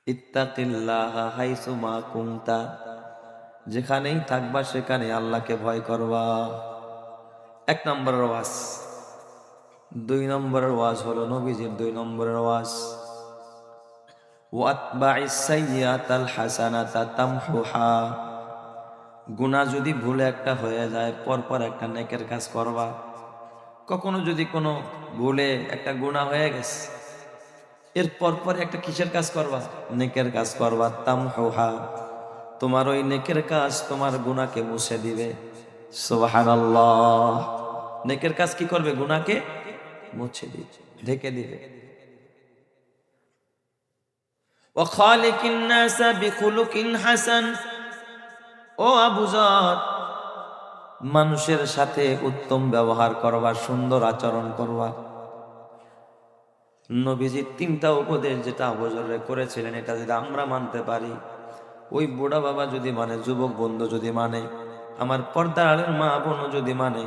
ইত্তাকিল্লাহা হাইসুমা কুনতা, যেখানেই থাকবা সেখানে আল্লাহকে ভয় করবা। এক নম্বরের ওয়াজ। দুই নম্বরের ওয়াজ হলো নবীজির দুই নম্বরের ওয়াজ, ওয়াতবাইস সাইয়্যাতাল হাসানাতা তামহুহা, গুনাহ যদি ভুলে একটা হয়ে যায় পরপর একটা নেকের কাজ করবা। কখনো যদি কোনো ভুলে একটা গুনাহ হয়ে গেছে, এর পরপর একটা কিসের কাজ করবা? নেকের কাজ করবা। তামহুহা, তোমার ওই নেকের কাজ তোমার গুনাহকে মুছে দিবে। সুবহানাল্লাহ। নেকের কাজ কি করবে? গুনাহকে মুছে দিবে, ঢেকে দিবে। ওয়া খালিকিন নাসা বিখুলুকিন হাসান, ও আবু যর, মানুষের সাথে উত্তম ব্যবহার করবা, সুন্দর আচরণ করবা। নবীজি তিনটা উপদেশ যেটা আবু যররে করেছিলেন, এটা যদি আমরা মানতে পারি, ওই বুড়া বাবা যদি মানে, যুবক বন্ধু যদি মানে, আমার পর্দার আলের মা বোনও যদি মানে,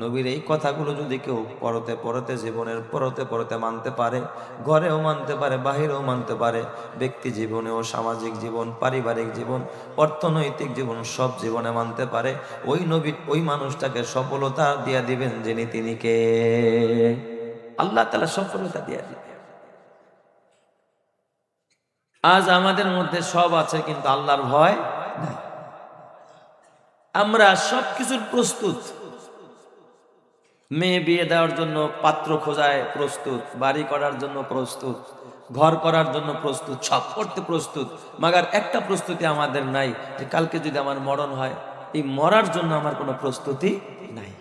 নবীর এই কথাগুলো যদি কেউ পরতে পরতে জীবনের পরতে পরতে মানতে পারে, ঘরেও মানতে পারে, বাহিরেও মানতে পারে, ব্যক্তি জীবনেও, সামাজিক জীবন, পারিবারিক জীবন, অর্থনৈতিক জীবন, সব জীবনে মানতে পারে, ওই নবী ওই মানুষটাকে সফলতা দিয়া দিবেন যিনি, তিনি কে? আল্লাহ তাআলা সফলতা দিয়া দিবেন। আজ আমাদের মধ্যে সব আছে কিন্তু আল্লাহর ভয় নাই। আমরা সবকিছুর প্রস্তুত, মেয়ে বিয়ে দেওয়ার জন্য পাত্র খোঁজায় প্রস্তুত, বাড়ি করার জন্য প্রস্তুত, ঘর করার জন্য প্রস্তুত, সব করতে প্রস্তুত, মাগার একটা প্রস্তুতি আমাদের নাই যে কালকে যদি আমার মরণ হয়, এই মরার জন্য আমার কোনো প্রস্তুতি নাই।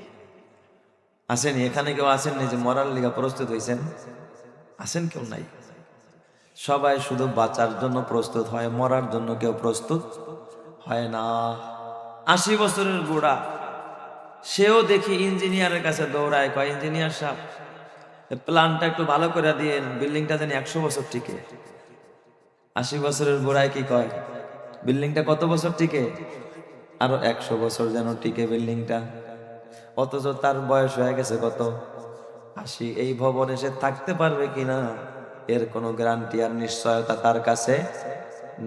আসেনি? এখানে কেউ আসেননি যে মরার লিগা প্রস্তুত হয়েছেন? আসেন? কেউ নাই। সবাই শুধু বাঁচার জন্য প্রস্তুত হয়, মরার জন্য কেউ প্রস্তুত হয় না। 80 বছরের বুড়া, সেও দেখি ইঞ্জিনিয়ারের কাছে দৌড়ায়, কয় ইঞ্জিনিয়ার সাহেব প্ল্যানটা একটু ভালো করে দিয়েন, বিল্ডিংটা যেন 100 বছর টিকে। 80 বছরের বুড়ায় কি কয়? বিল্ডিংটা কত বছর টিকে? আরো 100 বছর যেন টিকে বিল্ডিংটা। অথচ তার বয়স হয়ে গেছে কত? 80। এই ভবনে সে থাকতে পারবে কিনা এর কোনো গ্যারান্টি আর নিশ্চয়তা তার কাছে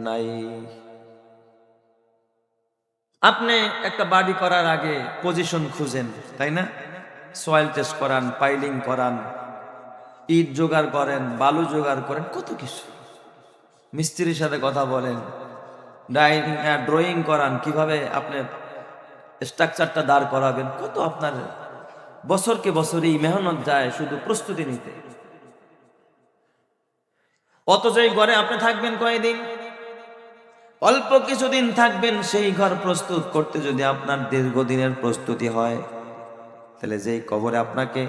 নাই। আপনি একটা বাড়ি করার আগে পজিশন খুঁজেন, তাই না? সয়েল টেস্ট করান, পাইলিং করান, ইট জোগাড় করেন, বালু জোগাড় করেন, কত কিছু। মিস্ত্রির সাথে কথা বলেন, ড্রয়িং করান, কিভাবে আপনি স্ট্রাকচারটা দাঁড় করাবেন, কত আপনার বছরকে বছরই মেহনত যায় শুধু প্রস্তুতি নিতে। অথচ এই ঘরে আপনি থাকবেন কয়দিন? অল্প কিছুদিন থাকবেন। সেই ঘর প্রস্তুত করতে যদি আপনার দীর্ঘদিনের প্রস্তুতি হয়, তাহলে যেই কবরে আপনাকে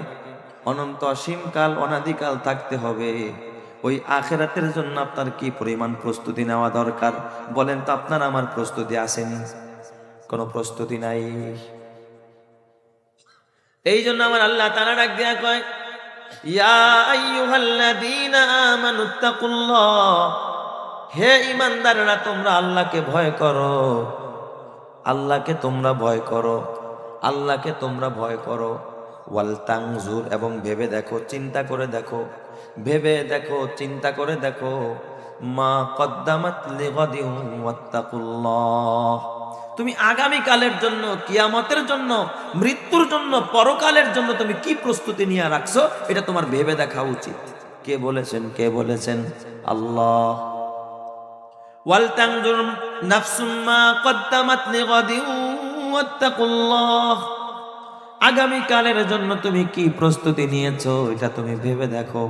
অনন্ত অসীমকাল অনাদিকাল থাকতে হবে, ওই আখেরাতের জন্য আপনার কি পরিমাণ প্রস্তুতি নেওয়া দরকার বলেন তো? আপনার আমার প্রস্তুতি আসেনি? কোনো প্রস্তুতি নাই। এই জন্য আমার আল্লাহ তাআলা ডাক দিয়া কয়, ইয়া আইয়ুহাল্লাযীনা আমানুত্তাকুল্লাহ, হে ঈমানদাররা তোমরা আল্লাহকে ভয় করো, আল্লাহকে তোমরা ভয় করো, আল্লাহকে তোমরা ভয় করো। ওয়াল তানজুর, এবং ভেবে দেখো, চিন্তা করে দেখো, ভেবে দেখো, চিন্তা করে দেখো, মা কদ্দামাত লিগাদিন ওয়াত্তাকুল্লাহ, তুমি আগামী কালের জন্য, কিয়ামতের জন্য, মৃত্যুর জন্য, পরকালের জন্য তুমি কি প্রস্তুতি নিয়ে রাখছো, এটা তোমার ভেবে দেখা উচিত। কে বলেছেন? কে বলেছেন? আল্লাহ। ওয়াল তানজুর নাফসুম মা কদ্দামাত লিগাদিন ওয়াত্তাকুল্লাহ, আগামী কালের জন্য তুমি কি প্রস্তুতি নিয়েছো এটা তুমি ভেবে দেখো।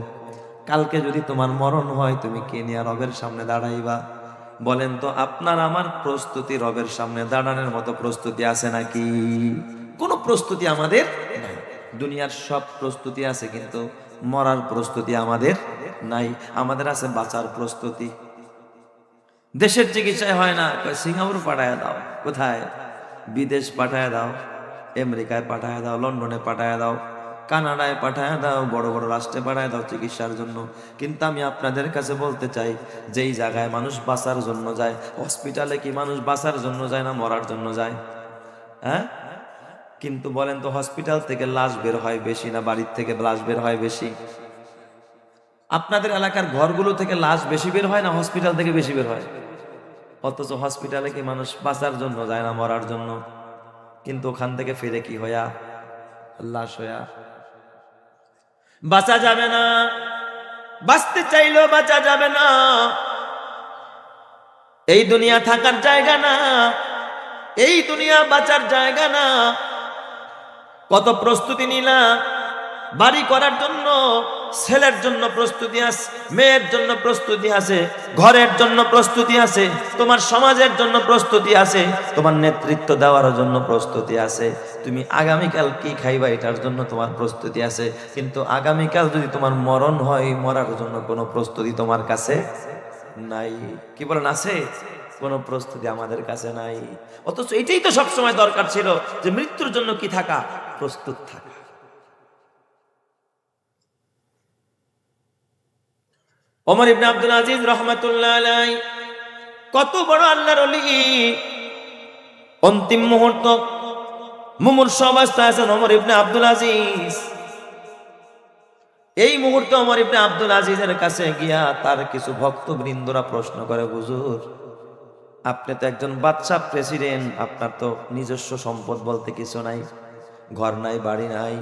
কালকে যদি তোমার মরণ হয়, তুমি কে নিয়ে রবের সামনে দাঁড়াইবা? বলেন তো, আপনার আমার প্রস্তুতি রবের সামনে দাঁড়ানোর মতো প্রস্তুতি আছে নাকি? কোনো প্রস্তুতি আমাদের নাই। দুনিয়ার সব প্রস্তুতি আছে কিন্তু মরার প্রস্তুতি আমাদের নাই। আমাদের আছে বাঁচার প্রস্তুতি। দেশের চিকিৎসায় হয় না, সিঙ্গাপুর পাঠায় দাও, কোথায়? বিদেশ পাঠায় দাও, আমেরিকায় পাঠায় দাও, লন্ডনে পাঠায় দাও, কানাডায় পাঠায় দাও, বড় বড় রাষ্ট্রে পাঠায় দাও চিকিৎসার জন্য। কিন্তু আমি আপনাদের কাছে বলতে চাই, যেই জায়গায় মানুষ বাঁচার জন্য যায়, হসপিটালে কি মানুষ বাঁচার জন্য যায় না মরার জন্য যায়? হ্যাঁ? কিন্তু বলেন তো, হসপিটাল থেকে লাশ বের হয় বেশি না বাড়ির থেকে লাশ বের হয় বেশি? আপনাদের এলাকার ঘরগুলো থেকে লাশ বেশি বের হয় না হসপিটাল থেকে বেশি বের হয়? অথচ হসপিটালে কি মানুষ বাঁচার জন্য যায় না, মরার জন্য, কিন্তু ওখান থেকে ফিরে কি হইয়া? লাশ হইয়া। বাঁচা যাবে না, বাঁচতে চাইলেও বাঁচা যাবে না। এই দুনিয়া থাকার জায়গা না, এই দুনিয়া বাঁচার জায়গা না। কত প্রস্তুতি নিলা বাড়ি করার জন্য, ছেলের জন্য প্রস্তুতি আছে, মেয়ের জন্য প্রস্তুতি আছে, ঘরের জন্য প্রস্তুতি আছে, তোমার সমাজের জন্য প্রস্তুতি আছে, তোমার নেতৃত্ব দেওয়ার জন্য প্রস্তুতি আছে, তুমি আগামীকাল কি খাইবা এটার জন্য তোমার প্রস্তুতি আছে। কিন্তু আগামীকাল যদি তোমার মরণ হয়, মরার জন্য কোনো প্রস্তুতি তোমার কাছে নাই। কি বলেন, আছে? কোনো প্রস্তুতি আমাদের কাছে নাই। অথচ এটাই তো সবসময় দরকার ছিল, যে মৃত্যুর জন্য কি থাকা? প্রস্তুত থাকা। ওমর ইবনে আব্দুল আজিজ রহমাতুল্লাহ আলাইহি কত বড় আল্লাহর ওলি, অন্তিম মুহূর্ত মুমূর্ষু অবস্থায় আছেন ওমর ইবনে আব্দুল আজিজ। এই মুহূর্তে ওমর ইবনে আব্দুল আজিজের কাছে গিয়া তার কিছু ভক্তবৃন্দরা প্রশ্ন করে, হুজুর আপনি তো একজন বাদশাহ, প্রেসিডেন্ট, আপনার তো নিজস্ব সম্পদ বলতে কিছু নাই, ঘর নাই, বাড়ি নাই,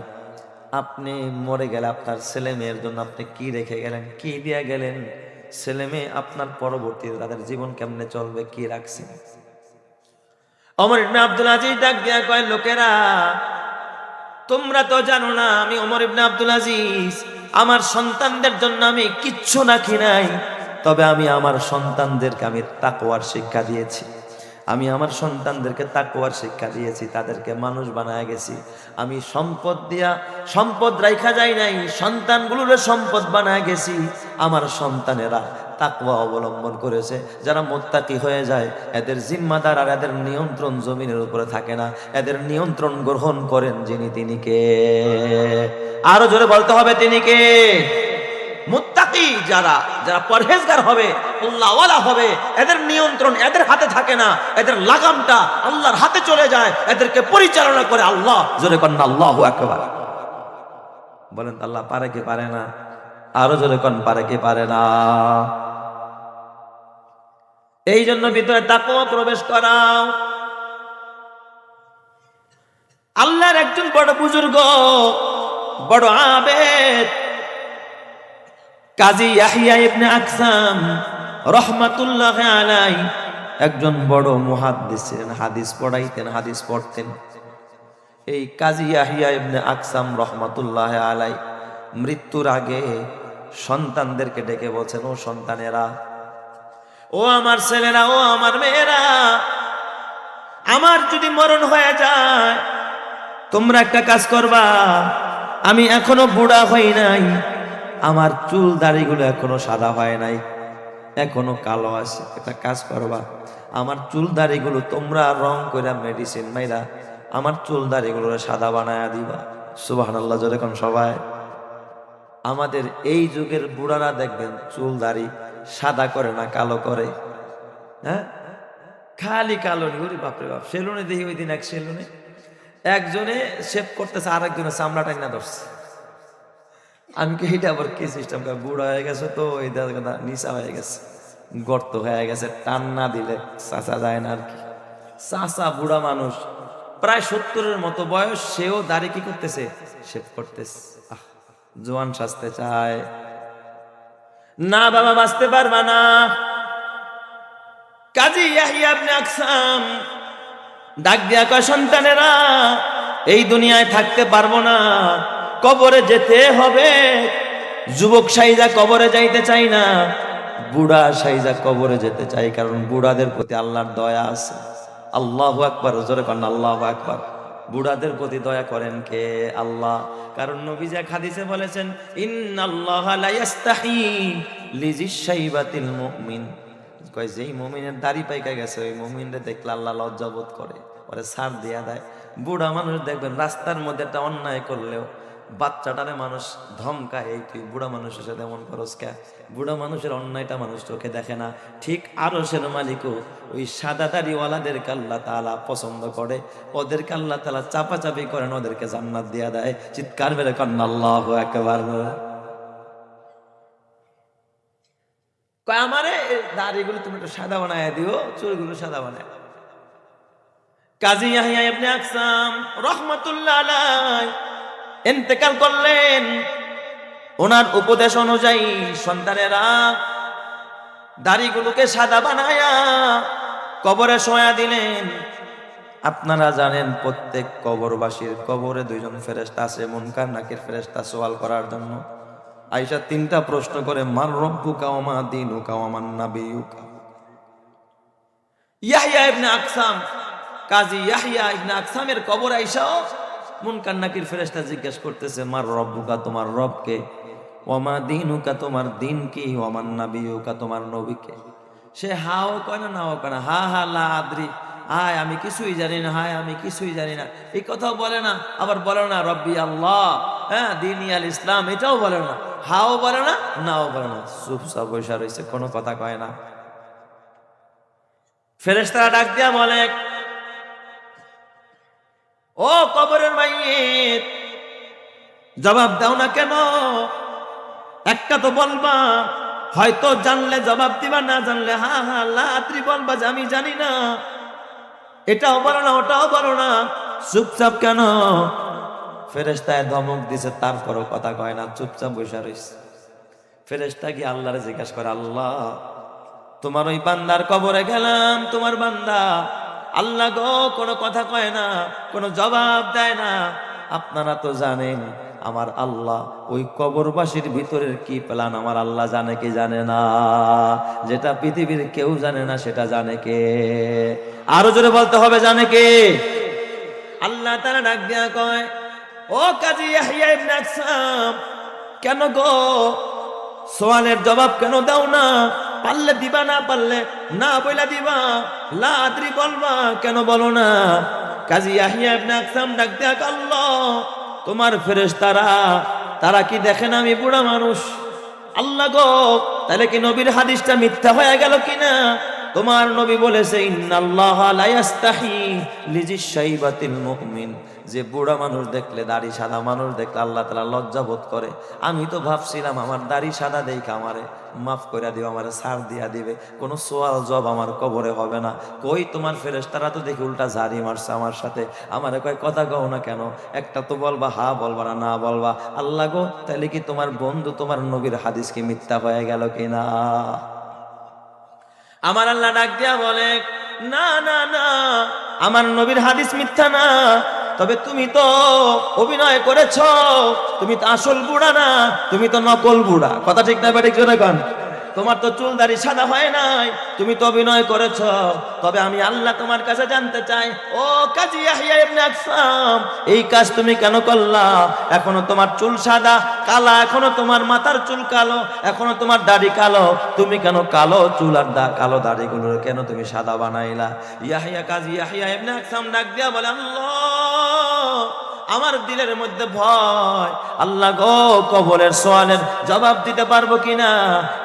আপনি মরে গেলে আপনার ছেলে মেয়ের জন্য আপনি কি রেখে গেলেন, কি দিয়ে গেলেন? ছেলে মেয়ে আপনার পরবর্তীতে তাদের জীবন কেমনে চলবে, কি রাখছেন? ওমর ইবনে আব্দুল আজিজ ডাক দিয়া কয়, লোকেরা তোমরা তো জানো না আমি ওমর ইবনে আব্দুল আজিজ আমার সন্তানদের জন্য আমি কিচ্ছু রাখি নাই, তবে আমি আমার সন্তানদেরকে আমি তাকওয়ার শিক্ষা দিয়েছি। আমি আমার সন্তানদেরকে তাকওয়ার শিক্ষা দিয়েছি, তাদেরকে মানুষ বানায় গেছি। আমি সম্পদ দিয়া সম্পদ রাইখা যাই নাই, সন্তানগুলোরে সম্পদ বানায় গেছি। আমার সন্তানেরা তাকওয়া অবলম্বন করেছে। যারা মুত্তাকি হয়ে যায়, এদের জিম্মাদার আর এদের নিয়ন্ত্রণ জমিনের উপরে থাকে না, এদের নিয়ন্ত্রণ গ্রহণ করেন যিনি, তিনি কে? আরো জোরে বলতে হবে, তিনি কে? মুত্তাকি যারা, যারা পরহেজগার হবে, আল্লাহওয়ালা হবে, এদের নিয়ন্ত্রণ এদের হাতে থাকে না, এদের লাগামটা আল্লাহর হাতে চলে যায়, এদেরকে পরিচালনা করে আল্লাহ। জোরে কন্যা আল্লাহু আকবার। বলেন আল্লাহ পারে কি পারে না? আরো জোরে কন, পারে কি পারে না? এই জন্য ভিতরে তাকওয়া প্রবেশ করাও। আল্লাহর একজন বড় বুজুর্গ, বড় আবেদ, কাজী ইয়াহইয়া ইবনে আকসাম রহমাতুল্লাহ আলাইহি একজন বড় মুহাদ্দিস ছিলেন, হাদিস পড়াইতেন, হাদিস পড়তেন। এই কাজী ইয়াহইয়া ইবনে আকসাম রহমাতুল্লাহ আলাইহি মৃত্যুর আগে সন্তানদেরকে ডেকে বলছেন, ও সন্তানেরা, ও আমার ছেলেরা, ও আমার মেয়েরা, আমার যদি মরণ হয়ে যায় তোমরা একটা কাজ করবা, আমি এখনো বুড়া হই নাই, আমার চুল দাড়িগুলো এখনো সাদা হয় নাই, এখনো কালো আছে। একটা কাজ করবা, আমার চুল দাড়িগুলো তোমরা রং করে মেডিসিন মাইরা আমার চুল দাড়িগুলো সাদা বানায়া দিবা। সুবহানাল্লাহ, জোরে কোন সবাই। আমাদের এই যুগের বুড়ারা দেখবেন চুল দাড়ি সাদা করে না, কালো করে। হ্যাঁ, খালি কালো নি। বাপরে বাপ, সেলুনে দেখি ওই দিন এক সেলুনে একজনে শেভ করতেছে, আর একজনে চামড়া টাইনা ধরছে। আমি কি এটা আবার কি সিস্টেম? বুড়া হয়ে গেছে তো, এই নিচা হয়ে গেছে, গর্ত হয়ে গেছে, টান না দিলে চাচা যায় না আর কি। চাচা বুড়া মানুষ, প্রায় 70-এর মতো বয়স, সেও দাড়ি কি করতেছে? শেভ করতেছে। জোয়ান সাজতে চায় না, বাবা বাঁচতে পারবা না। কাজী ইয়াহইয়া ইবনে আকসাম ডাক দিয়া কয়, সন্তানেরা, এই দুনিয়ায় থাকতে পারবো না, কবরে যেতে হবে। যুবক সাইজা কবরে যাইতে চাই না, বুড়া সাইজা কবরে যেতে চাই, কারণ বুড়াদের প্রতি আল্লাহর দয়া আছে। আল্লাহু আকবার, জোরে করেন আল্লাহু আকবার। বুড়াদের প্রতি দয়া করেন কে? আল্লাহ। কারণ নবী যে হাদিসে বলেছেন, ইন্নাল্লাহা লা ইস্তাহি লিজিশ শাইবাতিল মুমিন, কয় যেই মুমিনের দাড়ি পাইকা গেছে ওই মুমিনরে দেখলে আল্লাহ লজ্জা বোধ করে, ওরে ছাড় দিয়া দেয়। বুড়া মানুষ দেখবেন রাস্তার মধ্যে একটা অন্যায় করলেও বাচ্চাটারে মানুষ ধমকায়, এই তুই বুড়া মানুষের সাথে এমন করস কে? বুড়া মানুষের অন্যায়টা মানুষ চোখে দেখে না। ঠিক আরশের মালিকও ওই সাদা দাড়িওয়ালাদেরকে আল্লাহ তাআলা পছন্দ করে, ওদেরকে আল্লাহ তাআলা চাপাচাপি করেন, ওদেরকে জান্নাত দিয়া দেয়। চিৎকার মেরে কন্যা আল্লাহু আকবার। কয় আমারে দাড়িগুলো তুমি একটু সাদা বানায় দিও, চুলগুলো সাদা বানায়। কাজী ইয়াহইয়া ইবনে আকসাম রাহমাতুল্লাহ আলাইহি ইন্তেকাল করলেন। ওনার উপদেশ অনুযায়ী সন্তানেরা দাড়িগুলোকে সাদা বানায়া কবরে শোয়া দিলেন। আপনারা জানেন প্রত্যেক কবরবাসীর কবরে দুইজন ফেরেশতা আছে, মুনকার নাকির ফেরেশতা সওয়াল করার জন্য। আয়েশা তিনটা প্রশ্ন করে, মান রব্বুকা ওয়া মা দীনুকা ওয়া মান নাবিয়ুকা। ইয়াহইয়া ইবনে আকসাম, কাজী ইয়াহইয়া ইবনে আকসামের কবর আয়েশাও মুনকার নাকির ফেরেশতা জিজ্ঞেস করতেছে, মান রব্বুকা তোমার রব কে, ওয়া মা দীনুকা তোমার দিন কি, ওয়া মান নাবিয়ুকা তোমার নবী কে। সে হাও কয় না, নাও কয় না, হা হা লা আদ্রি, হায় আমি কিছুই জানি না, হায় আমি কিছুই জানি না, এই কথাও বলে না। আবার বলে না রব্বি আল্লাহ, হ্যাঁ দিনী আল ইসলাম, এটাও বলে না। হাও বলে না, নাও বলে না, চুপচাপ বসে রয়েছে, কোনো কথা কয় না। ফেরেশতারা ডাক দিয়া বলে, ও কবরের মাইয়িত, জবাব দাও না কেন? একটা তো বলবা, হয়তো জানলে জবাব দিবা, না জানলে হা হা লা আদ্রি বলবা যে আমি জানি না। এটাও বলো না, ওটাও বলো না, চুপচাপ কেন? ফেরেশতায় ধমক দিছে, তারপরও কথা কয় না, চুপচাপ বসে রইছে। ফেরেশতা কি আল্লাহরে জিজ্ঞাসা করে, আল্লাহ তোমার ওই বান্দার কবরে গেলাম, তোমার বান্দা আল্লাহ গো কোনো কথা কয় না, কোনো জবাব দেয় না। আপনারা তো জানেন আমার আল্লাহ ওই কবরবাসীর ভিতরের কি প্ল্যান আমার আল্লাহ জানে কি জানে না? যেটা পৃথিবীর কেউ জানে না সেটা জানে কে? আরো জোরে বলতে হবে, জানে কে? আল্লাহ তাআলা ডাক দিয়া কয়, ও কাজী ইয়াহইয়া ইবনে আকসাম, কেন গো সওয়ালের জবাব কেন দাও না? পারলে দিবা, না পারলে না বইলা দিবা, লা আদ্রি বলবা, কেন বলো না? কাজী ইয়াহইয়া ইবনে আকসাম ডাক দিয়া কয়, আল্লাহ তোমার ফেরেশতারা তারা কি দেখেন আমি বুড়া মানুষ? আল্লাহ গো তাহলে কি নবীর হাদিসটা মিথ্যা হয়ে গেল কিনা? তোমার নবী বলেছে, ইন্নাল্লাহা লা ইস্তাহি লিজিশ শাইবাতিল মুমিন, যে বুড়া মানুষ দেখলে, দাড়ি সাদা মানুষ দেখলে আল্লাহ তাআলা লজ্জা বোধ করে। আমি তো ভাবছিলাম আমার দাড়ি সাদা দেখে আমারে মাফ করে দিবে, আমারে ছাড় দিয়া দিবে, কোনো সোয়াল জব আমার কবরে হবে না। কই তোমার ফেরেশতারা তো দেখি উল্টা ঝাড়ি মারছে আমার সাথে, আমারে কয় কথা কও না কেন? একটা তো বলবা, হা বলবা না, না বলবা। আল্লাহ গো তাহলে কি তোমার বন্ধু তোমার নবীর হাদিস কি মিথ্যা হয়ে গেল কিনা? আমার আল্লাহ ডাক দিয়া বলে, না না না, আমার নবীর হাদিস মিথ্যা না, তবে তুমি তো অভিনয় করেছ, তুমি তো আসল বুড়া না, তুমি তো নকল বুড়া। কথা ঠিক না বেঠিক জোরে কোন? তোমার তো চুল দাড়ি সাদা হয় নাই, তুমি তো অভিনয় করেছ। তবে আমি আল্লাহ তোমার কাছে জানতে চাই, ও কাজী ইয়াহইয়া ইবনে আকসাম, এই কাজ তুমি কেন করলা? এখনো তোমার চুল সাদা কালা, এখনো তোমার মাথার চুল কালো, এখনো তোমার দাড়ি কালো, তুমি কেন কালো চুল আর কালো দাড়িগুলো কেন তুমি সাদা বানাইলা? ইয়াহইয়া, কাজী ইয়াহইয়া ইবনে আকসাম ডাক দিয়া বলে, আল্লাহ আমার দিলের মধ্যে ভয়, আল্লাহ গো কবরের সওয়ালের জবাব দিতে পারবো কিনা,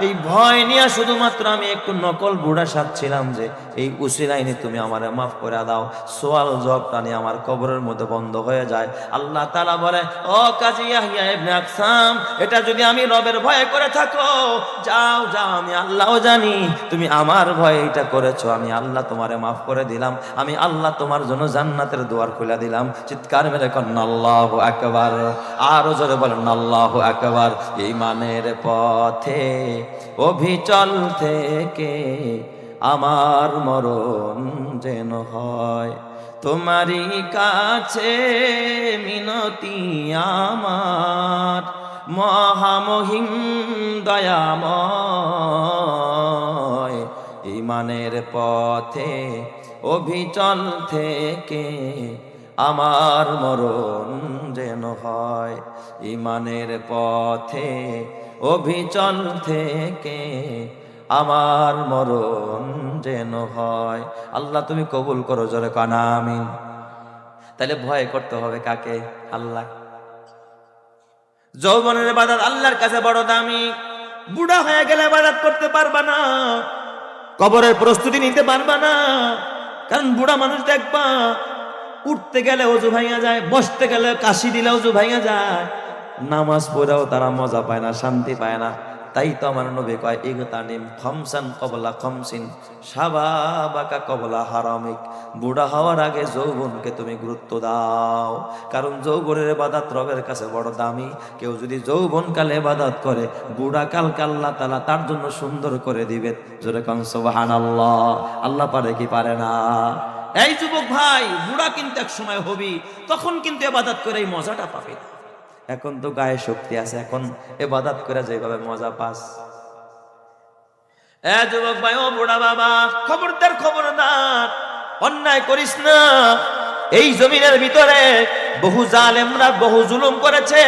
এই ভয় নিয়ে শুধুমাত্র আমি একটু নকল বুড়া সাজছিলাম, যে এই উসিলাইনে তুমি আমারে মাফ করে দাও, সওয়াল জবাবটা নিয়ে আমার কবরের মধ্যে বন্ধ হয়ে যায়। আল্লাহ তাআলা বলে, ও কাজী ইয়াহইয়া ইবনে আকসাম, এটা যদি আমি রবের ভয়ে করে থাকো, যাও যাও, আমি আল্লাহও জানি তুমি আমার ভয়ে এটা করেছো, আমি আল্লাহ তোমারে মাফ করে দিলাম, আমি আল্লাহ তোমার জন্য জান্নাতের দুয়ার খুলে দিলাম। চিৎকার মেরে কন্যা আল্লাহু আকবার, আরো জোরে বলেন আল্লাহু আকবার। ঈমানের পথে অভিচল থেকে আমার মরণ যেন হয়, তোমারই কাছে মিনতি আমার, মহামহিম দয়াময়। ঈমানের পথে অভিচল থেকে আমার মরণ যেন হয়, ঈমানের পথে অভিচল থেকে আমার মরণ যেন হয়। আল্লাহ তুমি কবুল করো, জোরে কানা আমিন। তাহলে ভয় করতে হবে কাকে? আল্লাহ। যৌবনের ইবাদত আল্লাহর কাছে বড় দামি। বুড়া হয়ে গেলে ইবাদত করতে পারবা না, কবরের প্রস্তুতি নিতে পারবা না, কারণ বুড়া মানুষ দেখবা উঠতে গেলে ওযু ভাঙা যায়, বসতে গেলে কাশি দিলে ওযু ভাঙা যায়, নামাজ পড়েও তারা মজা পায় না, শান্তি পায় না। তাই তো আমার নবী কয় ইগতানিম খামসান ক্বাবলা খামসিন শাবাবাকা ক্বাবলা হারামিক, বুড়া হওয়ার আগে যৌবনকে তুমি গুরুত্ব দাও, কারণ যৌবনের ইবাদত রবের কাছে বড় দামি। কেউ যদি যৌবনকালে ইবাদত করে, বুড়া কালকে আল্লাহ তাআলা তার জন্য সুন্দর করে দিবেন। জোরে কোন সুবহানাল্লাহ। আল্লাহ পারে কি পারে না? এই যুবক ভাই, বুড়া কিন্তু এক সময় হবি, তখন কিন্তু ইবাদত করে এই মজাটা পাবে। এখন তো গায়ে শক্তি আছে, এখন ইবাদত করে যেভাবে মজা পাস। এ যুবক ভাই, ও বুড়া বাবা, খবরদার খবরদার, অন্যায় করিস না। এই জমিনের ভিতরে বহু জালেমরা বহু জুলুম করেছে,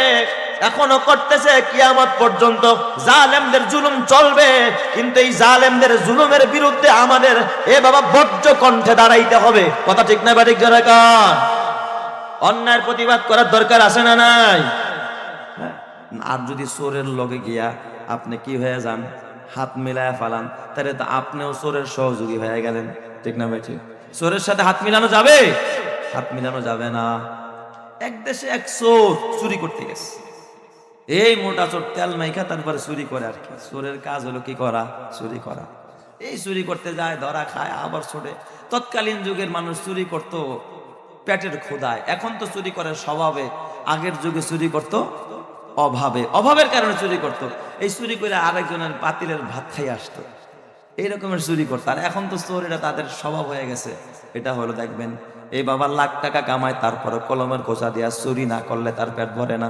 এখনো করতেছে, কিয়ামত পর্যন্ত জালেমদের জুলুম চলবে। কিন্তু এই জালেমদের জুলুমের বিরুদ্ধে আমাদের এ বাবা বজ্র কণ্ঠে দাঁড়াইতে হবে। কথা ঠিক না বাড়ি যারা কান? অন্যায়ের প্রতিবাদ করার দরকার আছে না নাই? আর যদি চোরের লগে গিয়া আপনি কি হয়ে যান, হাত মিলায় ফালান, তাহলে তো আপনিও চোরের সহযোগী হয়ে গেলেন। ঠিক না ভাই? ঠিক। চোরের সাথে হাত মিলানো যাবে? হাত মিলানো যাবে না। এক দেশে এক চোর চুরি করতে গেছে। এই মোটা চোর তেল মাইখা তারপরে চুরি করে আর কি। চোরের কাজ হলো কি করা? চুরি করা। এই চুরি করতে যায়, ধরা খায়, আবার ছোটে। তৎকালীন যুগের মানুষ চুরি করতো পেটের ক্ষুধায়, এখন তো চুরি করার স্বভাবে। আগের যুগে চুরি করতো অভাবে, অভাবের কারণে চুরি করতো। এই চুরি করে আরেকজনের পাতিলের ভাত খাই আসতো, এই রকমের চুরি করতো। আর এখন তো চোর, এটা তাদের স্বভাব হয়ে গেছে। এটা হলো দেখবেন, এই বাবা লাখ টাকা কামায়, তারপরে কলমের খোঁচা দিয়া চুরি না করলে তার পেট ভরে না।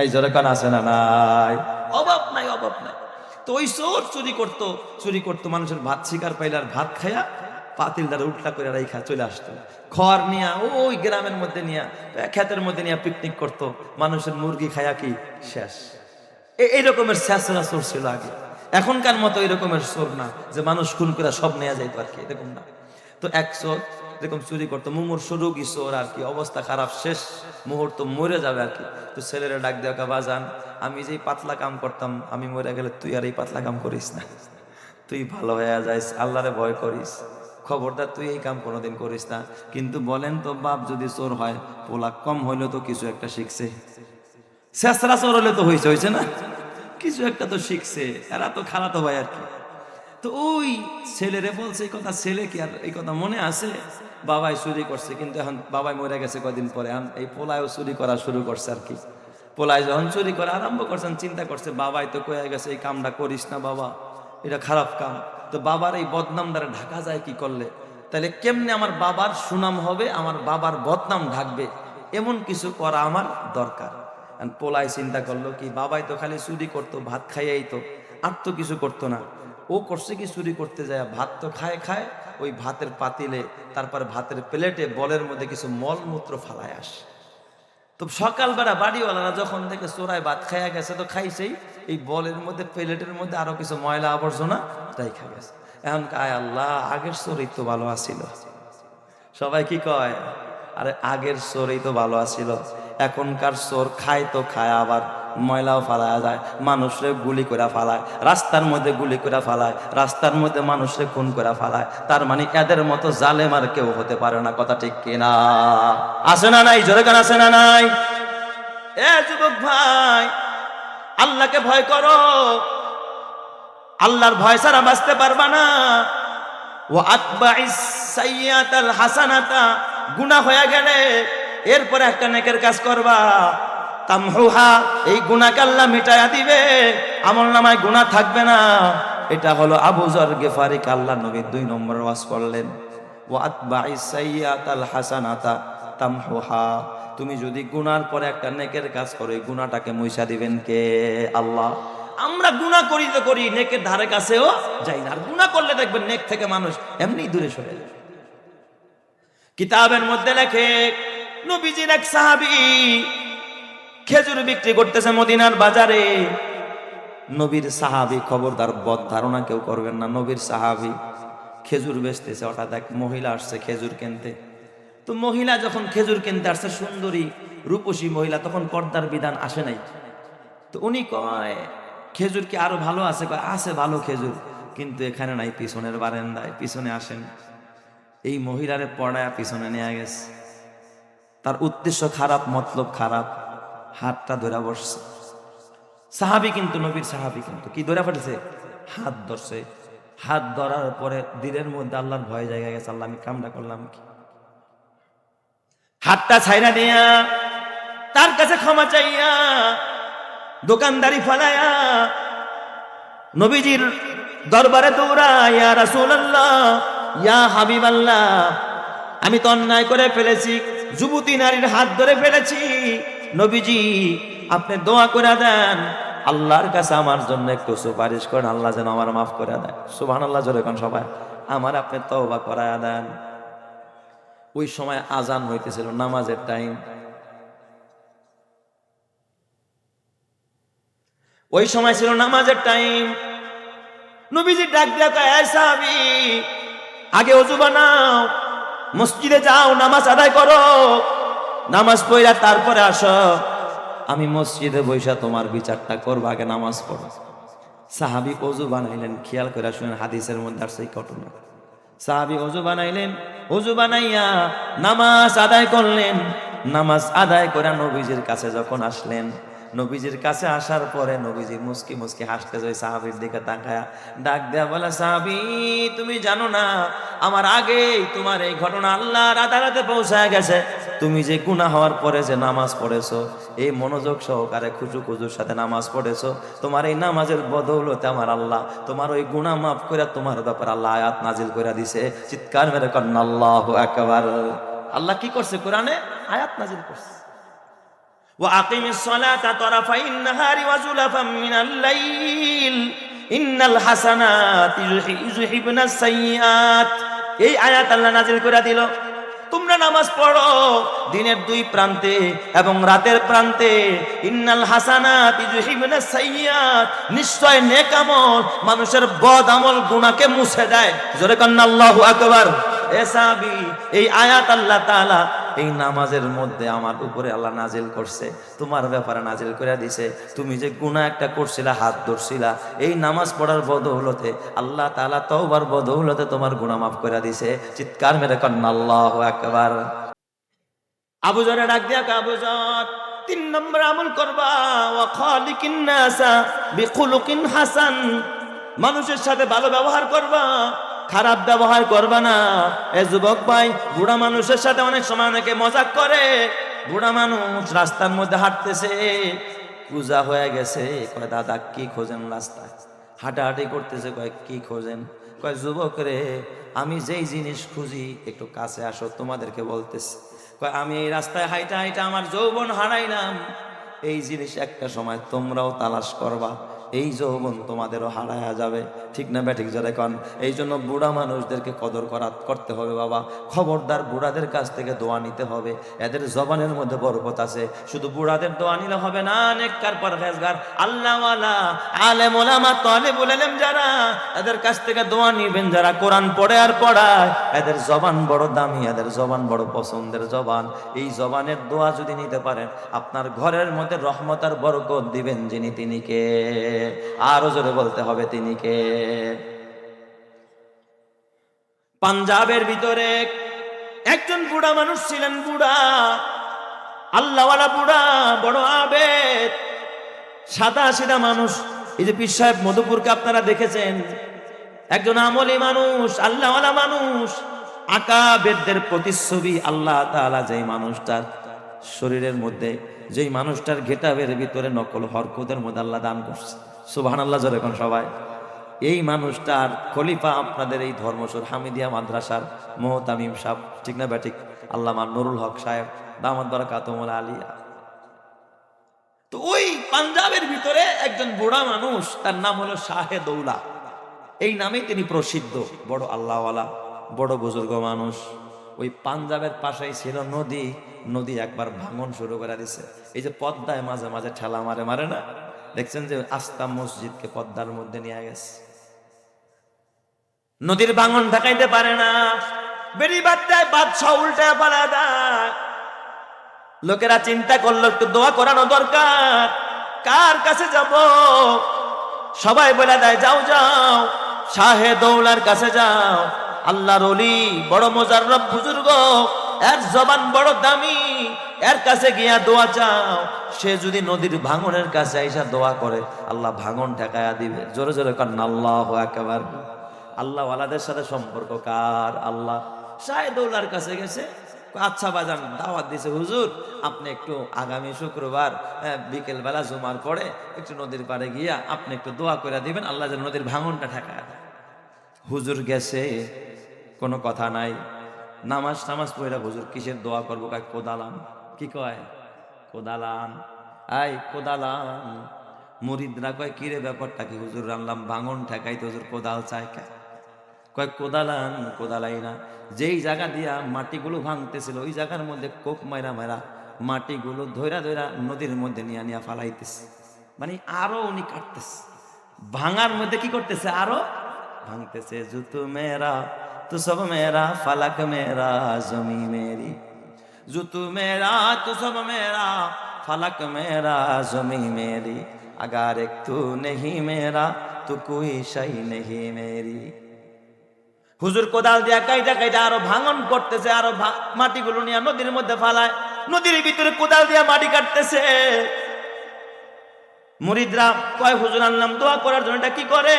এই যেরকম আছে না নাই? অভাব নাই, অভাব নাই। তো ওই চোর চুরি করতো মানুষের ভাত শিকার পাইলে আর ভাত খায়া পাতিল দ্বারা উল্টা করে রাইখা চলে আসতো। খড় নিয়া ওই গ্রামের মধ্যে নিয়া, ক্ষেতের মধ্যে নিয়ে পিকনিক করতো, মানুষের মুরগি খায়া কি শেষ। এই রকমের শেষরা চোর ছিল আগে। এখনকার মতো এই রকমের চোর না যে মানুষ খুন করে সব নেওয়া যাইতো আর কি, এরকম না। তো এক চোর এরকম চুরি করতো, মুমূর্ষ রোগী চোর আর কি, অবস্থা খারাপ, শেষ মুহূর্ত, মরে যাবে আর কি। তো ছেলেরা ডাক দেওয়া, বাজান, আমি যেই পাতলা কাম করতাম, আমি মরে গেলে তুই আর এই পাতলা কাম করিস না, তুই ভালো হয়ে যাইস, আল্লাহরে ভয় করিস, খবরদার তুই এই কাম কোনোদিন করিস না। কিন্তু বলেন তো, বাপ যদি চোর হয়, পোলা কম হইলে তো কিছু একটা শিখছে। শেষরা চোর হলে তো হয়েছে না, কিছু একটা তো শিখছে। এরা তো খারাপ ভাই আর কি। তো ওই ছেলেরে বলছে এই কথা, ছেলে কি আর এই কথা মনে আছে? বাবাই চুরি করছে, কিন্তু এখন বাবাই মরে গেছে কদিন পরে, এখন এই পোলায়ও চুরি করা শুরু করছে আর কি। পোলায় যখন চুরি করা আরম্ভ করছেন, চিন্তা করছে বাবাই তো কয়ে গেছে এই কামটা করিস না বাবা, এটা খারাপ কাম। তো বাবার এই বদনাম দ্বারা ঢাকা যায় কি করলে? তাহলে কেমনে আমার বাবার সুনাম হবে, আমার বাবার বদনাম ঢাকবে, এমন কিছু করা আমার দরকার। পোলায় চিন্তা করলো কি, বাবাই তো খালি চুরি করতো, ভাত খাইয়াই তো, আর তো কিছু করতো না। ও করছে কি, চুরি করতে যায়, ভাত তো খায় খায়, ওই ভাতের পাতিলে, তারপর ভাতের প্লেটে বলের মধ্যে কিছু মলমূত্র ফালায় আসে। তো সকালবেলা বাড়িওয়ালারা যখন থেকে চোরায় ভাত খাইয়া গেছে, তো খাইছেই, এই বলের মধ্যে, প্লেটের মধ্যে আরো কিছু ময়লা আবর্জনা রাইখা গেছে। এখন কায় আল্লাহ, আগের চোরই তো ভালো আসিল। সবাই কি কয়, আরে আগের চোরই তো ভালো আসিল। এখনকার চোর খায় তো খায়, আবার ময়লাও ফালায় যায়, মানুষরে গুলি করে ফালায়, রাস্তার মধ্যে গুলি করে ফালায়, রাস্তার মধ্যে মানুষরে খুন করে ফালায়। তার মানে এদের মতো জালেম আর কেউ হতে পারে না। কথা ঠিক কিনা? আছে না নাই? জোরে গান আছে না নাই? এ যুবক ভাই, আল্লাহকে ভয় করো, আল্লাহর ভয় ছাড়া বাঁচতে পারবা না। ও আতবাইস সাইয়্যাতাল হাসানাতা, গুনাহ হয়ে গেলে এরপরে একটা নেকের কাজ করবা, তামহুহা, এই গুনাহকে আল্লাহ মিটায়া দিবে, আমলনামায় গুনাহ থাকবে না। এটা হলো আবু যর গিফারি, আল্লাহ নবী 2 নম্বর ওয়াজ করলেন, ও আতবাইস সাইয়্যাতাল হাসানাতা তামহুহা। তুমি যদি গুনার পরে একটা নেকের কাজ করো, এই গুনাহটাকে মুইছা দিবেন কে? আল্লাহ। আমরা গুনাহ করি তো করি, নেকের ধারে কাছেও যাই না। আর গুনাহ করলে দেখবেন নেক থেকে মানুষ এমনি দূরে সরে যায়। কিতাবের মধ্যে লেখে, নবীজির এক সাহাবী খেজুর বিক্রি করতেছে মদিনার বাজারে। নবীর সাহাবী, খবরদার বদ ধারণা কেউ করবেন না, নবীর সাহাবী খেজুর বেচতেছে। হঠাৎ এক মহিলা আসছে খেজুর কিনতে। তো মহিলা যখন খেজুর কিনতে আসছে, সুন্দরী রূপসী মহিলা, তখন পর্দার বিধান আসে নাই। তো উনি কয়, খেজুর কি আরো ভালো আছে? কয় আছে ভালো খেজুর, কিন্তু এখানে নাই, পিছনের বারান্দায়, পিছনে আসেন। এই মহিলারে পড়ায়া পিছনে নিয়ে গেছে। তার উদ্দেশ্য খারাপ, মতলব খারাপ, হাতটা ধরে বসছে। সাহাবী কিন্তু, নবীর সাহাবী কিন্তু কি ধরে ফেলেছে? হাত ধরছে। হাত ধরার পরে দিলের মধ্যে আল্লাহর ভয় জায়গা গেছে, আল্লাহ আমি কামটা করলাম কি? হাতটা ছাইরা দিয়া তার কাছে ক্ষমা চাইয়া, দোকানদারি ফালাইয়া নবীজির দরবারে দৌড়া, ইয়া রাসূলুল্লাহ, ইয়া হাবিবাল্লাহ, আমি তো অন্যায় করে ফেলেছি, যুবতী নারীর হাত ধরে ফেলেছি, নবীজি আপনি দোয়া করে দেন, আল্লাহর কাছে আমার জন্য একটু সুপারিশ করেন, আল্লাহ যেন আমার মাফ করে দেয়। সুবহানাল্লাহ জোরে কোন সবাই, আমার আপনি তওবা করায়া দেন। ওই সময় আজান হইতেছিল, নামাজের টাইম। ওই সময় ছিল নামাজের টাইম। নবীজি ডাক দিয়া কয়, এই সাহাবী, আগে ওযু বানাও, মসজিদে যাও, নামাজ আদায় করো, নামাজ পড়া তারপরে আসো, আমি মসজিদে বৈশা তোমার বিচারটা করবো, আগে নামাজ পড়ো। সাহাবী ওযু বানাইলেন, খেয়াল করে শুনেন, হাদিসের মধ্যে আছে এই ঘটনা। সাহাবী ওযু বানাইলেন, ওযু বানাইয়া নামাজ আদায় করলেন। নামাজ আদায় করে নবীজির কাছে যখন আসলেন, নবীজির কাছে আসার পরে নবীজি মুস্কি মুস্কি হাসতে যায়, সাহাবীর দিকে তাকায়া ডাক দেয়া বলে, সাহাবী তুমি জানো না, আমার আগেই তোমার এই ঘটনা আল্লাহর আদালতে পৌঁছায় গেছে। তুমি যে গুনাহ হওয়ার পরে যে নামাজ পড়েছো, এই মনোযোগ সহকারে খুশু খুজুর সাথে নামাজ পড়েছো, তোমার এই নামাজের বদৌলতে আমার আল্লাহ তোমার ওই গুনাহ মাফ করে তোমার ব্যাপারে আল্লাহ আয়াত নাজিল করে দিছে। চিৎকার মেরে কন্না আল্লাহু আকবার। আল্লাহ কি করছে? কোরআনে আয়াত নাজিল করছে, وأقم الصلاة طرفي النهار وزلفا من الليل إن الحسنات يذهبن السيئات। এই আয়াত আল্লাহ নাজিল করে দিল, তোমরা নামাজ পড়ো দিনের দুই প্রান্তে এবং রাতের প্রান্তে। ইন্নাল হাসানাত ইউযহিবুনাস সাইয়্যাত, নিশ্চয় নেক আমল মানুষের বদ আমল গুনাহকে মুছে দেয়। জোরে কান্না আল্লাহু আকবার। এ সাহাবী, এই আয়াত আল্লাহ তাআলা এই নামাজের মধ্যে আমার উপরে আল্লাহ নাজিল করছে, তোমার ব্যাপারে নাজিল করে দিছে। তুমি যে গুনাহ একটা করছিলা, হাত ধরছিলা, এই নামাজ পড়ার বদৌলতে আল্লাহ তাআলা তওবার বদৌলতে তোমার গুনাহ মাফ করে দিছে। চিৎকার মেরে কন্না আল্লাহু আকবার। আবু যর ডাক দিয়া, আবু যর, 3 নম্বর আমল করবা, ওয়া খালিকিন নাসা বিখুলুকিন হাসান, মানুষের সাথে ভালো ব্যবহার করবা, খারাপ ব্যবহার করবা না। এ যুবক ভাই, বুড়া মানুষের সাথে অনেক সময় অনেকে মজাক করে। বুড়া মানুষ রাস্তার মধ্যে হাঁটতেছে, পূজা হয়ে গেছে, কয় দাদা কি খোঁজেন রাস্তায়? হাঁটাহাঁটি করতেছে, কয় কি খোঁজেন? কয় যুবক রে, আমি যেই জিনিস খুঁজি একটু কাছে আসো, তোমাদেরকে বলতেছি। কয় আমি এই রাস্তায় হাইটা হাইটা আমার যৌবন হারাইলাম, এই জিনিস একটা সময় তোমরাও তালাশ করবা, এই যৌবন তোমাদেরও হারায়া যাবে। ঠিক না ব্যাঠিক যারা কন? এই জন্য বুড়া মানুষদেরকে কদর করতে হবে বাবা। খবরদার, বুড়াদের কাছ থেকে দোয়া নিতে হবে, এদের জবানের মধ্যে বরকত আছে। শুধু বুড়াদের দোয়া নিলে হবে না, নেককার পরহেজগার আল্লাহওয়ালা আলেম ওলামা তালিবুল ইলম যারা, এদের কাছ থেকে দোয়া নিবেন, যারা কোরআন পড়ে আর পড়ায়, এদের জবান বড় দামি, এদের জবান বড় পছন্দের জবান। এই জবানের দোয়া যদি নিতে পারেন, আপনার ঘরের মধ্যে রহমত আর বরকত দিবেন যিনি, তিনি কে? আরো জোরে বলতে হবে, তিনি কে? পাঞ্জাবের ভিতরে একজন বুড়া মানুষ ছিলেন, বুড়া আল্লাহওয়ালা বুড়া, বড় আবেদ, সাদা সিধা মানুষ। এই যে পীর সাহেব মধুপুরকে আপনারা দেখেছেন, একজন আমলি মানুষ, আল্লাহওয়ালা মানুষ, আকাবেরদের প্রতিচ্ছবি। আল্লাহ তাআলা যেই মানুষটার শরীরের মধ্যে, যেই মানুষটার ঘেটাবের ভিতরে নকল হরকতের মধ্যে আল্লাহ দান করছে, সুবহানাল্লাহ জোরে কোন সবাই। এই মানুষটার খলিফা আপনাদের এই ধর্মসর হামিদিয়া মাদ্রাসার মোহতামিম সাহেব, ঠিক না ব্যাঠিক? আল্লামা নুরুল হক সাহেব দামাত বারাকাতুহুল আলিয়া। তো ওই পাঞ্জাবের ভিতরে একজন বুড়া মানুষ, তার নাম হলো শাহে দৌলা, এই নামেই তিনি প্রসিদ্ধ। বড় আল্লাহওয়ালা, বড় বুজুর্গ মানুষ। ওই পাঞ্জাবের পাশেই ছিল নদী। নদী একবার ভাঙন শুরু করে দিছে। এই যে পদ্মায় মাঝে মাঝে ঠেলা মারে, মারে না? দেখছেন যে আস্তা মসজিদকে পদ্মার মধ্যে নিয়ে গেছে। নদীর ভাঙন ঠেকাইতে পারে না, বেড়িবাদ দেয়, বাদশাহ উল্টায় পালা দেয়। লোকেরা চিন্তা করলো একটু দোয়া করানো দরকার, কার কাছে যাব? সবাই বলে দেয়, যাও যাও শাহে দৌলার কাছে যাও, আল্লাহর ওলি, বড় মোজাররব বুজুর্গ, এর জবান বড় দামি, এর কাছে গিয়া দোয়া চাও। সে যদি নদীর ভাঙনের কাছে আইসা দোয়া করে, আল্লাহ ভাঙন ঠেকায়া দিবে। জোরে জোরে কান আল্লাহু আকবার। আল্লাহ ওয়ালাদের সাথে সম্পর্ক কার? আল্লাহ। শাহেদৌলার কাছে গেছে, আচ্ছা বাজান দাওয়াত দিছে, হুজুর আপনি একটু আগামী শুক্রবার বিকেল বেলা জুমার পরে একটু নদীর পাড়ে গিয়া আপনি একটু দোয়া করে দিবেন, আল্লাহ যেন নদীর ভাঙনটা ঠেকায় দেয়। হুজুর গেছে, কোনো কথা নাই, নামাজ টামাজ পড়া, হুজুর কিসের দোয়া করবো? কয় কোদালান। কি কয়? কোদালান। আই কোদালান। মুরিদরা কয় কিরে ব্যাপারটা কি? হুজুর রানলাম ভাঙন ঠেকাইতে, হুজুর কোদাল চায় কে? কয় কোদালান। কোদালাই না, যেই জায়গা দিয়া মাটিগুলো ভাঙতেছিল ওই জায়গার মধ্যে কোপ মাইরা মাইরা মাটিগুলো ধৈরা ধৈরা নদীর মধ্যে নিয়া নিয়া ফালাইতেছে। মানে আরো উনি কাটতেছে, ভাঙার মধ্যে কি করতেছে? আরো ভাঙতেছে। জুতু মেরা তু সব মেরা, ফালাক মেরা জমি মেরি। জুতু মেরা তু সব মেরা, ফালাক মেরা জমি মেরি। अगर एक तू नहीं मेरा तो कोई शई नहीं मेरी। হুজুর কোদাল দিয়া কাইটা কাইটা আরো ভাঙন করতেছে, আরো মাটিগুলো নিয়ে নদীর মধ্যে ফালায়, নদীর ভিতরে কোদাল দিয়া মাটি কাটতেছে। মুরিদরা কয় হুজুর আনলাম দোয়া করার জন্য, এটা কি করে?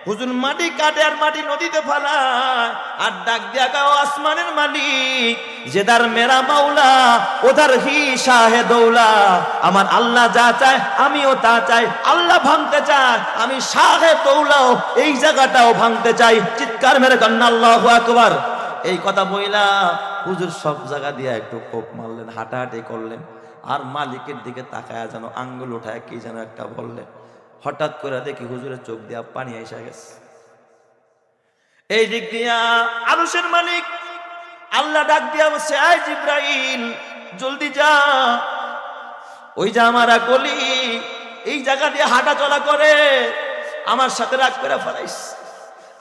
হুজুর মাটি কাটে আর মাটি নদীতে ফালায়, আর ডাক দিয়া কয় আসমানের মালিক, যেদার মেরা মাওলা ওদার হি শাহে দৌলা। আমার আল্লাহ যা চায় আমিও তা চাই। আল্লাহ ভাঙতে চায়, আমি শাহে দৌলাও এই জায়গাটাও ভাঙতে চাই। চিৎকার মেরে কান্না আল্লাহু আকবার। এই কথা বইলা হুজুর সব জায়গা দিয়া একটু কোপ মারলেন, হাঁটাহাঁটি করলেন, আর মালিকের দিকে তাকায়া যেন আঙ্গুল উঠায় কি যেন একটা বললেন। হঠাৎ করে দেখি হুজুরের চোখ দিয়া পানি এসে গেছে। এই দিক দিয়া আরশের মালিক আল্লাহ ডাক দিয়া বলছে, আয় জিব্রাইল জলদি যা, ওই যে আমার কলি এই জায়গা দিয়ে হাঁটা চলা করে, আমার সাথে রাগ করে ফেলাইস।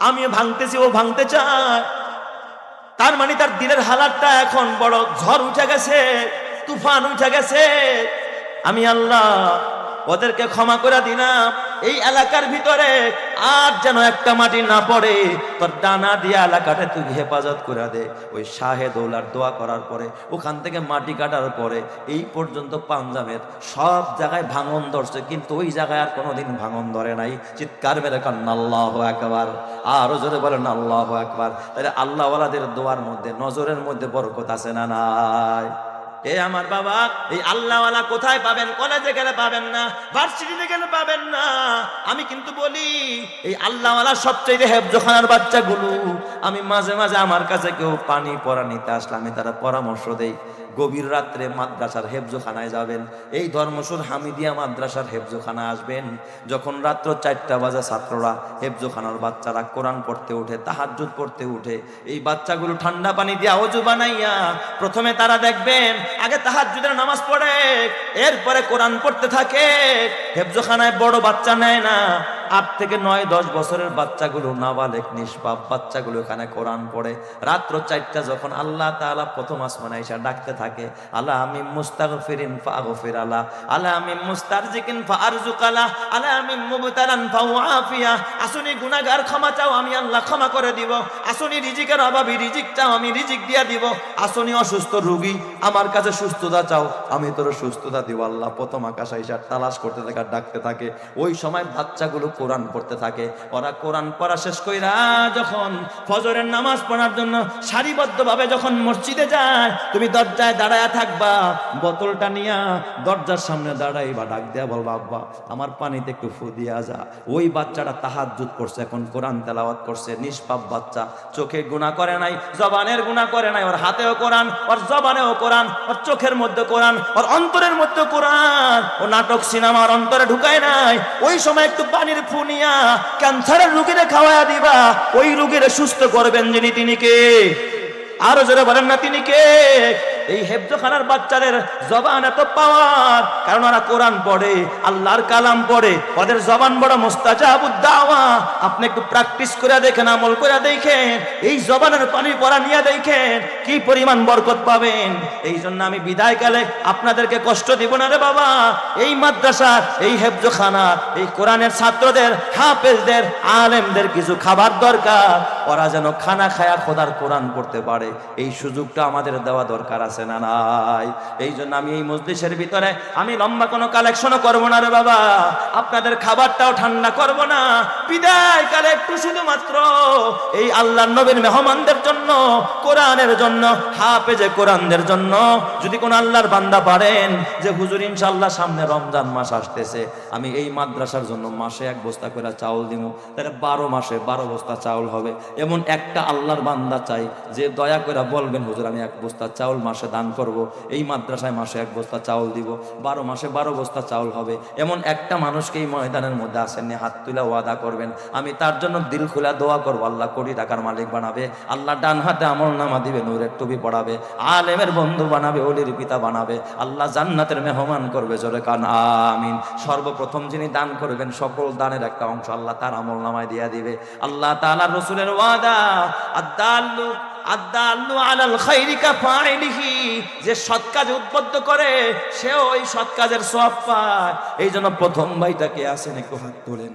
আমি ভাঙতেছি, ও ভাঙতে চায়। তার মানে তার দিনের হালাতটা এখন বড় ঝড় উঠে গেছে, তুফান উঠে গেছে। আমি আল্লাহ ওদেরকে ক্ষমা করে দিলাম, এই এলাকার ভিতরে আর যেন একটা মাটি না পড়ে। তোর ডানা দিয়ে এলাকাটা তুই হেফাজত করে দে। ওই শাহে দৌলার দোয়া করার পরে, ওখান থেকে মাটি কাটার পরে এই পর্যন্ত পাঞ্জাবের সব জায়গায় ভাঙন ধরছে, কিন্তু ওই জায়গায় আর কোনোদিন ভাঙন ধরে নাই। চিৎকার মেরে কান্না আল্লাহু আকবার। আরো জোরে বলেন আল্লাহু আকবার। তাহলে আল্লাহওয়ালাদের দোয়ার মধ্যে, নজরের মধ্যে বরকত আছে না নাই? এ আমার বাবা, এই আল্লাহওয়ালা কোথায় পাবেন? কলেজে গেলে পাবেন না, ভার্সিটিতে গেলে পাবেন না। আমি কিন্তু বলি, এই আল্লাহওয়ালা সবচেয়ে হেফজখানার বাচ্চাগুলো, আমি মাঝে মাঝে আমার কাছে কেউ পানি পড়া নিতে আসলে আমি তারা পরামর্শ দেই, গভীর রাত্রে মাদ্রাসার হেফজখানায় যাবেন। এই ধর্মসুর হামিদিয়া মাদ্রাসার হেফজখানা আসবেন। যখন রাত্র 4টা বাজে ছাত্ররা, হেফজখানার বাচ্চারা কোরআন পড়তে উঠে, তাহাজ্জুদ পড়তে উঠে, এই বাচ্চাগুলো ঠান্ডা পানি দিয়ে ওযু বানাইয়া প্রথমে তারা দেখবেন আগে তাহাজ্জুদের নামাজ পড়ে, এরপরে কোরআন পড়তে থাকে। হেফজখানায় বড় বাচ্চা নেয় না, 8 থেকে 9, 10 বছরের বাচ্চাগুলো, নাবালেক নিষ্পাপ বাচ্চাগুলো এখানে কোরআন পড়ে। রাত্র 4টা যখন আল্লাহ তাআলা প্রথম আসমানে এসে ডাকতে থাকে, আলা আমি মুস্তাগফিরিন ফাগফির আলা, আলা আমি মুস্তারজিকিন ফারজুক আলা, আলা আমি মুবতালান ফাওয়াফিয়া। আসুনি গুনাহগার ক্ষমা চাও, আমি আল্লাহ ক্ষমা করে দিব। আসুনি রিজিকের অভাবী, রিজিক চাও, আমি রিজিক দিয়া দিব। আসুনি অসুস্থ রোগী, আমার কাছে সুস্থতা চাও, আমি তোর সুস্থতা দিব। আল্লাহ প্রথম আকাশে এসে তালাশ করতে থাকে, ডাকতে থাকে। ওই সময় বাচ্চাগুলো কোরআন পড়তে থাকে। ওরা কোরআন পড়া শেষ কইরা যখন ফজরের নামাজ পড়ার জন্য সারিবদ্ধভাবে যখন মসজিদে যায়, তুমি দরজায় দাঁড়ায়া থাকবা, বোতলটা নিয়া দরজার সামনে দাঁড়াইবা, ডাক দেয়া বলবা, আব্বা আমার পানিতে একটু ফু দিয়া যা। ওই বাচ্চাটা তাহাজ্জুদ করছে, এখন কোরআন তেলাওয়াত করছে। নিষ্পাপ বাচ্চা, চোখে গুনাহ করে নাই, জবানের গুনাহ করে নাই, ওর হাতেও কোরআন, ওর জবানেও কোরআন, ওর চোখের মধ্যে কোরআন, ওর অন্তরের মধ্যে কোরআন। ও নাটক সিনেমার অন্তরে ঢুকায় নাই। ওই সময় একটু পানির ফুনিয়া ক্যান্সারের রোগীরে খাওয়ায়া দিবা, ওই রোগীরে সুস্থ করবেন যিনি, তিনি কে? আরো জোরে বলেন না তিনি কে? এই হেফজখানার বাচ্চাদের জবান এত পাওয়ার, কারণ ওরা কোরআন পড়ে, আল্লাহর কালাম পড়ে, ওদের জবান বড় মুস্তাজাবুদ দাওয়া। আপনি একটু প্র্যাকটিস করে দেখেন, আমল করে দেখেন, এই জবানের পানি পড়া নিয়ে দেখেন কি পরিমাণ বরকত পাবেন। এই জন্য আমি বিদায়কালে আপনাদেরকে কষ্ট দিব না রে বাবা। এই মাদ্রাসা, এই হেফজখানা, এই কোরআনের ছাত্রদের, হাফেজদের, আলেমদের কিছু খাবার দরকার, ওরা যেন খানা খায়া খোদার কোরআন পড়তে পারে, এই সুযোগটা আমাদের দেওয়া দরকার আছে না নাই? এই জন্য আমি এই মজলিসের ভিতরে আমি লম্বা কোনো কালেকশনও করব না রে বাবা, আপনাদের খাবারটাও ঠান্ডা করব না। বিদায়কালে একটু শুধুমাত্র এই আল্লাহর নবীর মেহমানদের জন্য, কোরআনের জন্য, হাফেজে কোরআনদের জন্য, যদি কোন আল্লাহর বান্দা পারেন যে হুজুর ইনশাআল্লাহ সামনে রমজান মাস আসতেছে, আমি এই মাদ্রাসার জন্য মাসে 1 বস্তা করে চাউল দিব, তাহলে 12 মাসে 12 বস্তা চাউল হবে। এমন একটা আল্লাহর বান্দা চাই যে দয়া করে বলবেন হুজুর আমি 1 বস্তা চাউল মাসে দান করব, এই মাদ্রাসায় মাসে 1 বস্তা চাউল দিব, 12 মাসে 12 বস্তা চাউল হবে। এমন একটা মানুষকে এই ময়দানের মধ্যে আসেননি, হাত তুলে ওয়াদা করবেন, আমি তার জন্য দিল খোলা দোয়া করবো, আল্লাহ কোটি টাকার মালিক বানাবে, আল্লাহ ডান হাতে আমল নামা দিবে, নূরের টুপি পড়াবে, আলেমের বন্ধু বানাবে, ওলির পিতা বানাবে, আল্লাহ জান্নাতের মেহমান করবে, জোরে কান আমিন। সর্বপ্রথম যিনি দান করবেন সকল দানের একটা অংশ আল্লাহ তার আমল নামায় দিয়ে দিবে। আল্লাহ তাআলা রাসূলের ওয়াদা, আদাল্লু আলাল খাইরি কাফাইলিহি, যে সৎ কাজে উদ্বুদ্ধ করে সেও ওই সৎ কাজের সওয়াব পায়। এই জন্য প্রথম ভাইটাকে আসেন একটু হাত তুলে